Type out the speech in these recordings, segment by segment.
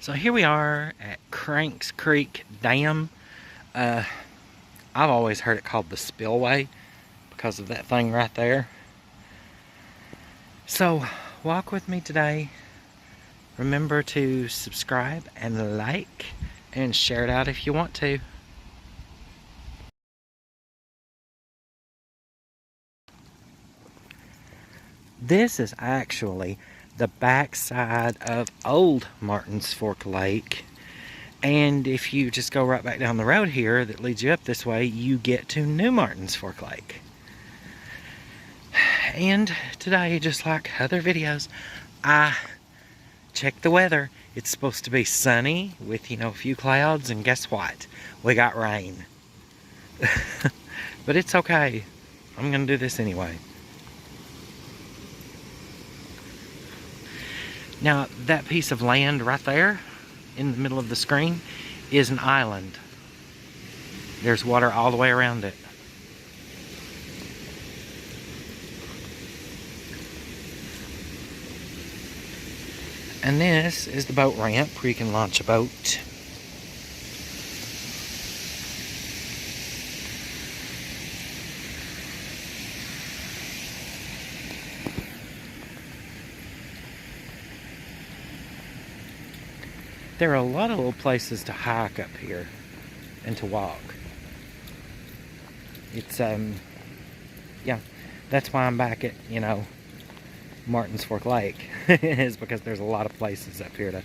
So here we are at Cranks Creek Dam. I've always heard it called the Spillway because of that thing right there. So walk with me today. Remember to subscribe and like and share it out if you want to. This is actually the backside of Old Martins Fork Lake. And if you just go right back down the road here that leads you up this way, you get to New Martins Fork Lake. And today, just like other videos, I checked the weather. It's supposed to be sunny with, a few clouds, and guess what? We got rain. But it's okay. I'm gonna do this anyway. Now, that piece of land right there in the middle of the screen is an island. There's water all the way around it. And this is the boat ramp where you can launch a boat. There are a lot of little places to hike up here and to walk. It's, yeah, that's why I'm back at, Martins Fork Lake, is because there's a lot of places up here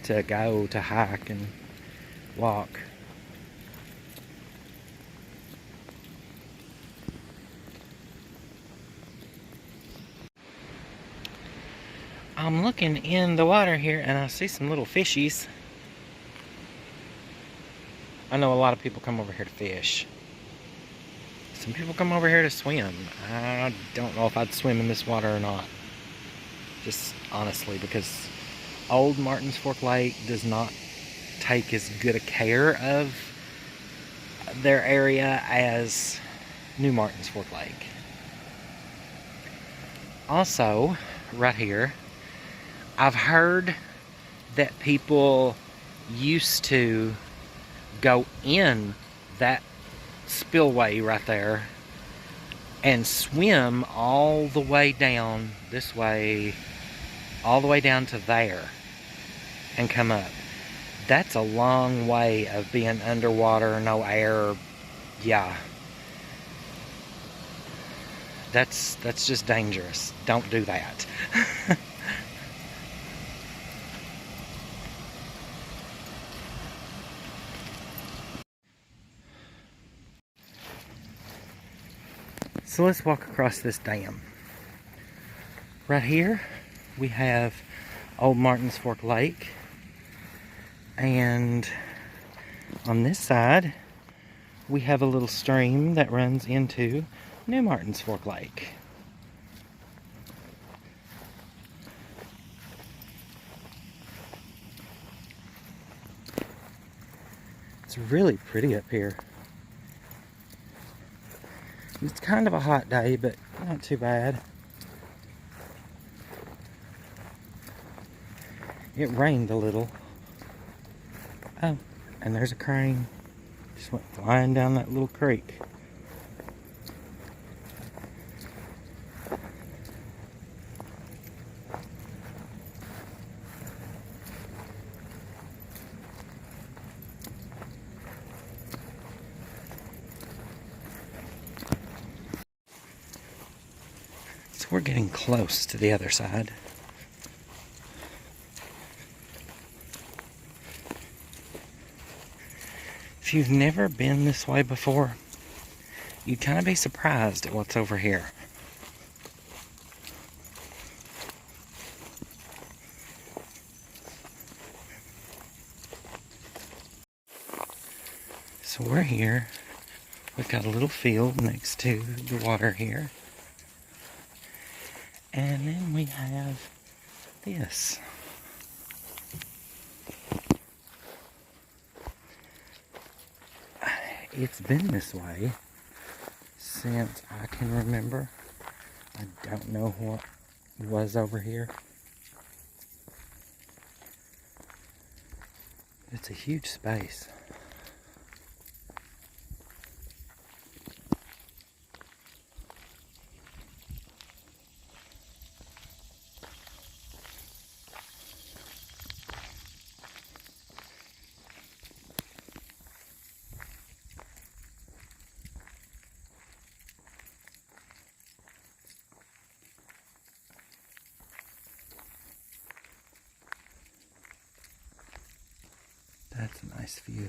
to go, to hike and walk. I'm looking in the water here and I see some little fishies. I know a lot of people come over here to fish. Some people come over here to swim. I don't know if I'd swim in this water or not. Just honestly, because Old Martins Fork Lake does not take as good a care of their area as New Martins Fork Lake. Also, right here, I've heard that people used to go in that spillway right there and swim all the way down this way, all the way down to there and come up. That's a long way of being underwater, no air. Yeah, that's just dangerous. Don't do that. So let's walk across this dam. Right here we have Old Martins Fork Lake, and on this side we have a little stream that runs into New Martins Fork Lake. It's really pretty up here. It's kind of a hot day, but not too bad. It rained a little. Oh, and there's a crane. Just went flying down that little creek. So we're getting close to the other side. If you've never been this way before, you'd kind of be surprised at what's over here. So we're here. We've got a little field next to the water here. And then we have this. It's been this way since I can remember. I don't know what was over here. It's a huge space. That's a nice view.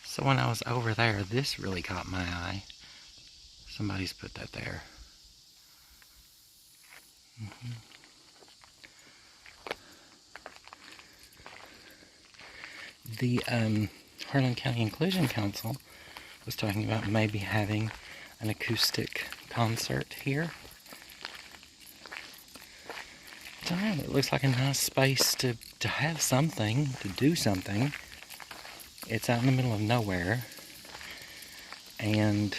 So when I was over there, this really caught my eye. Somebody's put that there. The Harlan County Inclusion Council was talking about maybe having an acoustic concert here. I don't know, it looks like a nice space to have something, to do something. It's out in the middle of nowhere, and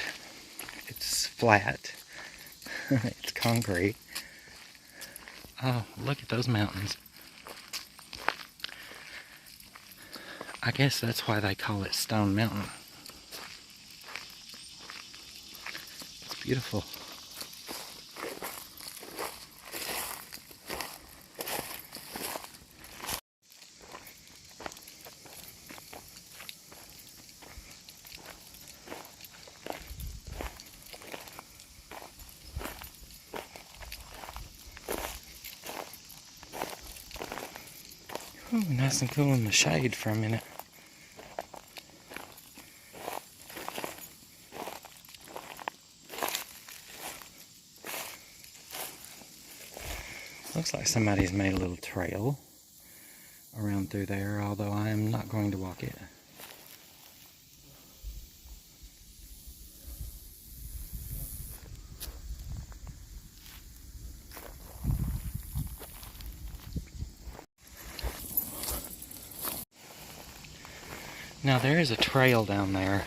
it's flat. It's concrete. Oh, look at those mountains. I guess that's why they call it Stone Mountain. It's beautiful. Ooh, nice and cool in the shade for a minute. Looks like somebody's made a little trail around through there, although I am not going to walk it. Now there is a trail down there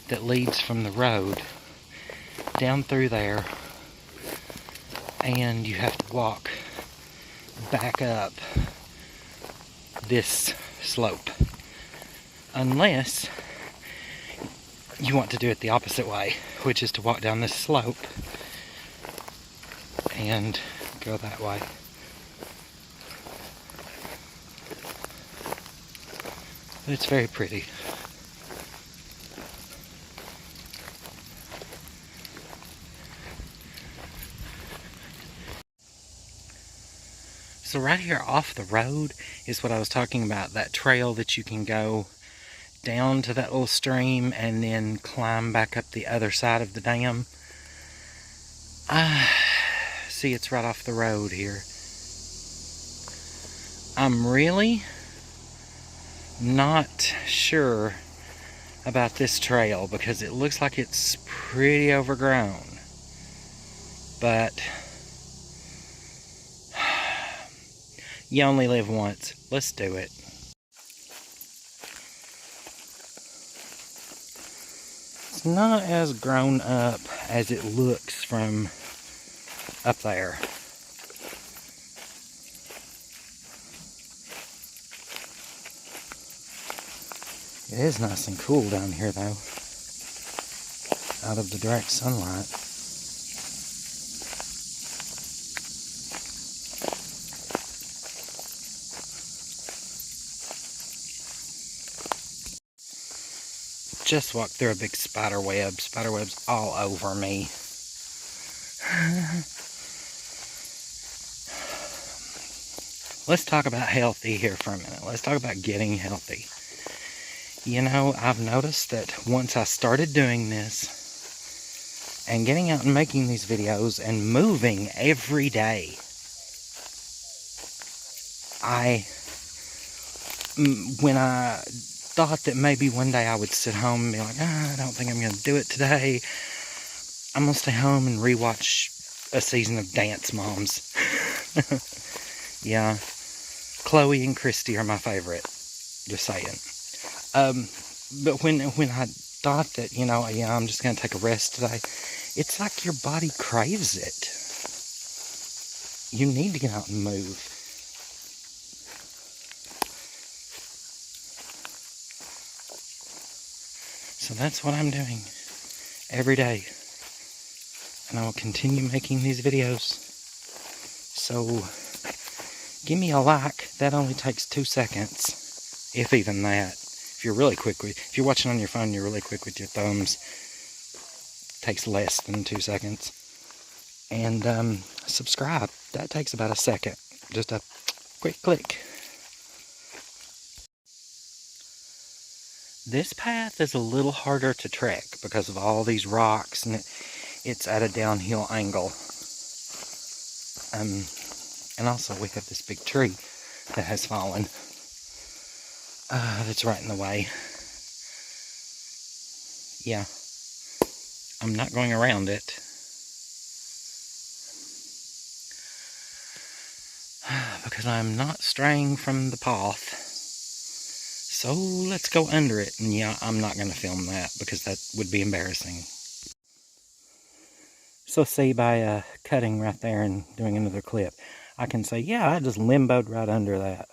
that leads from the road down through there, and you have to walk back up this slope, unless you want to do it the opposite way, which is to walk down this slope and go that way. But it's very pretty. So right here off the road is what I was talking about, that trail that you can go down to that little stream and then climb back up the other side of the dam. See, it's right off the road here. I'm really not sure about this trail because it looks like it's pretty overgrown. But you only live once. Let's do it. It's not as grown up as it looks from up there. It is nice and cool down here though, out of the direct sunlight. Just walked through a big spider web. Spider webs all over me. Let's talk about healthy here for a minute. Let's talk about getting healthy. You know, I've noticed that once I started doing this and getting out and making these videos and moving every day, when I thought that maybe one day I would sit home and be like, I don't think I'm going to do it today, I'm going to stay home and rewatch a season of Dance Moms. Yeah, Chloe and Christy are my favorite, just saying. But when I thought that, you know, yeah, I'm just going to take a rest today. It's like your body craves it. You need to get out and move. So that's what I'm doing every day. And I will continue making these videos. So give me a like. That only takes 2 seconds, if even that. If you're really quick with, if you're watching on your phone, you're really quick with your thumbs. It takes less than 2 seconds. And subscribe. That takes about a second. Just a quick click. This path is a little harder to trek because of all these rocks, and it's at a downhill angle. And also we have this big tree that has fallen. That's right in the way. Yeah. I'm not going around it. Because I'm not straying from the path. So let's go under it. And yeah, I'm not going to film that because that would be embarrassing. So see, by cutting right there and doing another clip, I can say, yeah, I just limboed right under that.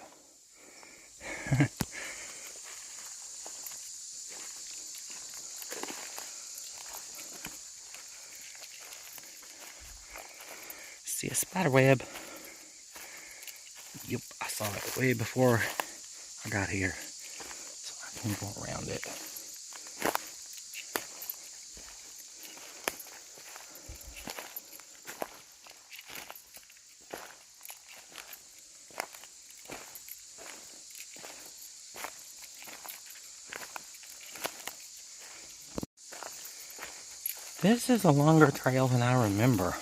See a spider web. Yep, I saw it way before I got here. So I can go around it. This is a longer trail than I remember.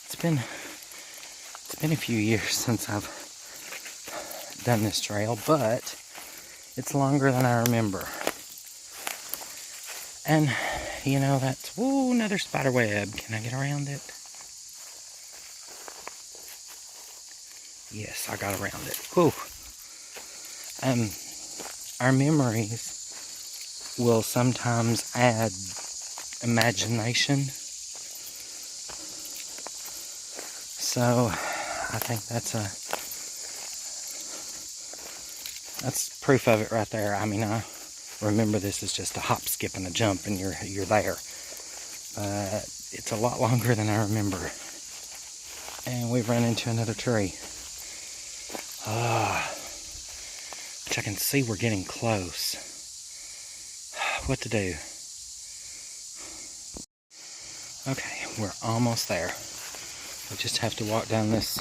It's been a few years since I've done this trail, but it's longer than I remember. And, you know, that's, whoa, another spider web. Can I get around it? Yes, I got around it. Whew. Our memories will sometimes add imagination. So I think that's proof of it right there. I mean, I remember this is just a hop, skip, and a jump, and you're there. It's a lot longer than I remember. And we've run into another tree. Which I can see we're getting close. What to do? Okay, we're almost there. We just have to walk down this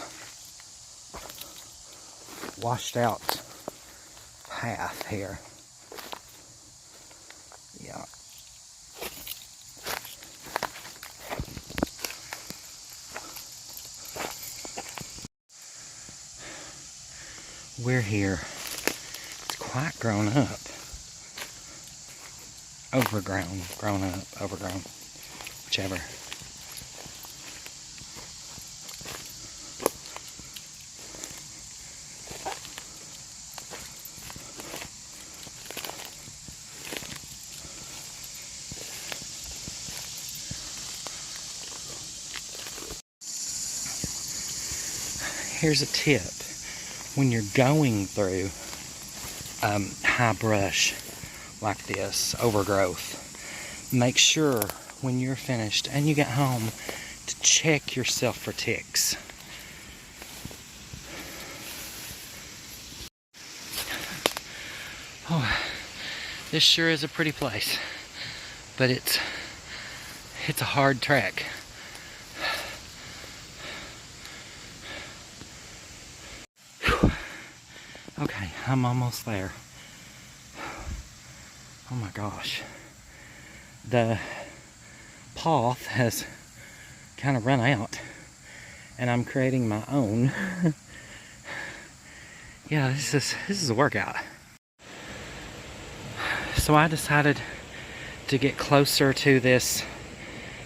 washed out path here. Yeah. We're here. It's quite grown up. Overgrown, grown up, overgrown, whichever. Here's a tip. When you're going through high brush like this, overgrowth, make sure when you're finished and you get home to check yourself for ticks. Oh, this sure is a pretty place, but it's a hard trek. Okay, I'm almost there. Oh my gosh. The path has kind of run out, and I'm creating my own. Yeah, this is a workout. So I decided to get closer to this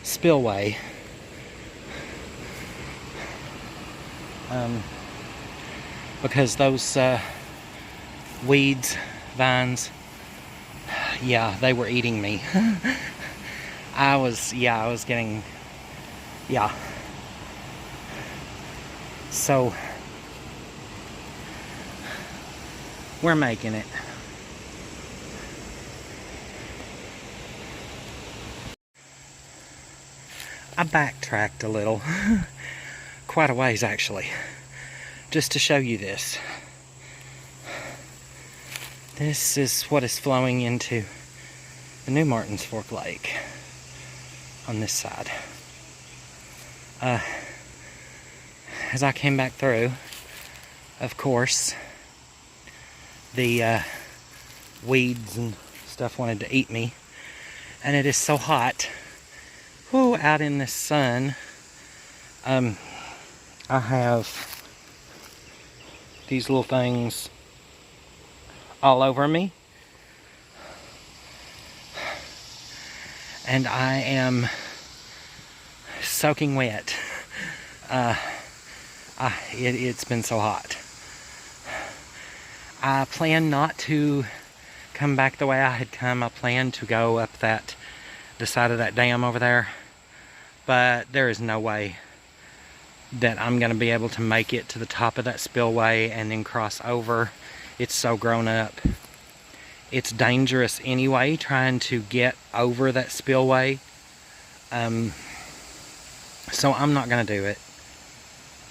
spillway. Because those weeds, vines, yeah, they were eating me. I was getting, yeah. So, we're making it. I backtracked a little, quite a ways actually, just to show you this. This is what is flowing into the New Martins Fork Lake on this side. As I came back through, of course, the weeds and stuff wanted to eat me, and it is so hot. Whoo, out in the sun. I have these little things all over me, and I am soaking wet. It's been so hot. I plan not to come back the way I had come. I plan to go up the side of that dam over there, but there is no way that I'm going to be able to make it to the top of that spillway and then cross over. It's so grown up. It's dangerous anyway, trying to get over that spillway. So I'm not going to do it.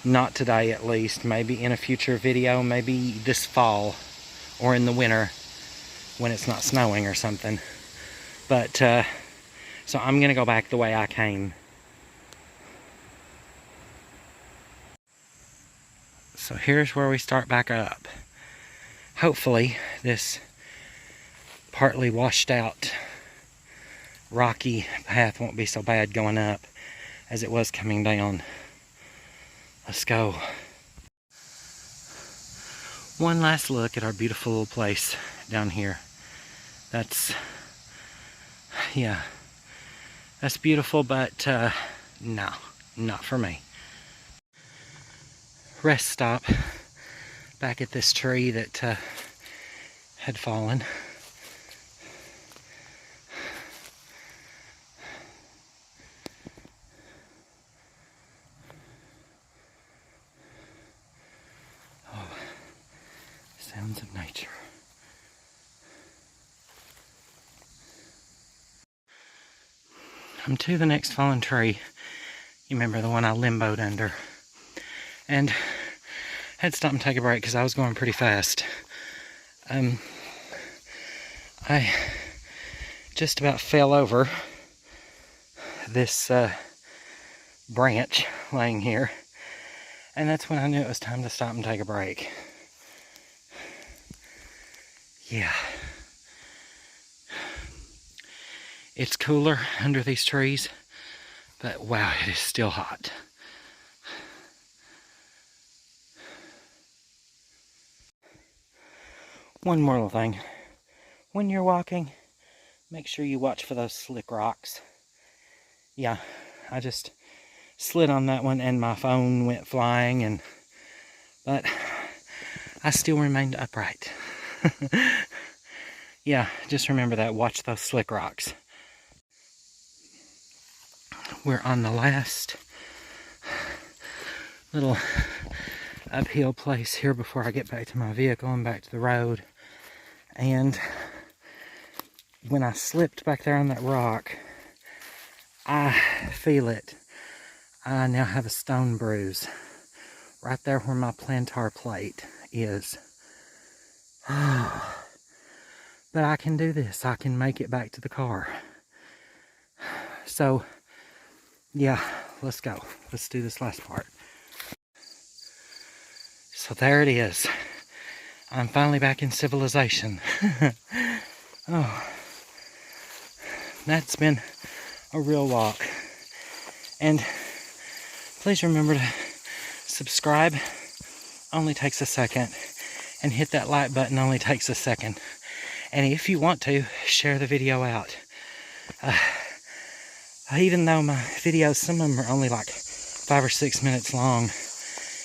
Not today, at least. Maybe in a future video, maybe this fall or in the winter when it's not snowing or something. But, so I'm going to go back the way I came. So here's where we start back up. Hopefully this partly washed out rocky path won't be so bad going up as it was coming down. Let's go. One last look at our beautiful little place down here. That's, yeah, that's beautiful, but no, not for me. Rest stop back at this tree that had fallen. Oh, sounds of nature. I'm to the next fallen tree. You remember the one I limboed under. And I had to stop and take a break because I was going pretty fast. I just about fell over this branch laying here, and that's when I knew it was time to stop and take a break. Yeah. It's cooler under these trees, but wow, it is still hot. One more little thing. When you're walking, make sure you watch for those slick rocks. Yeah, I just slid on that one and my phone went flying, but I still remained upright. Yeah, just remember that. Watch those slick rocks. We're on the last little uphill place here before I get back to my vehicle and back to the road. And when I slipped back there on that rock, I feel it. I now have a stone bruise right there where my plantar plate is. But I can do this. I can make it back to the car. So, yeah, let's go. Let's do this last part. So there it is. I'm finally back in civilization. Oh, that's been a real walk. And please remember to subscribe. Only takes a second. And hit that like button. Only takes a second. And if you want to, share the video out. Even though my videos, some of them are only like 5 or 6 minutes long,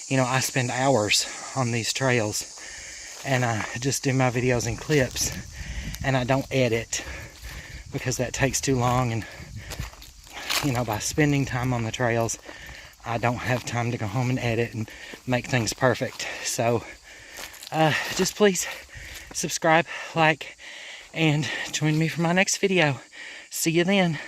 you know, I spend hours on these trails. And I just do my videos in clips. And I don't edit. because that takes too long, and you know, by spending time on the trails, I don't have time to go home and edit and make things perfect. So just please subscribe, like, and join me for my next video. See you then.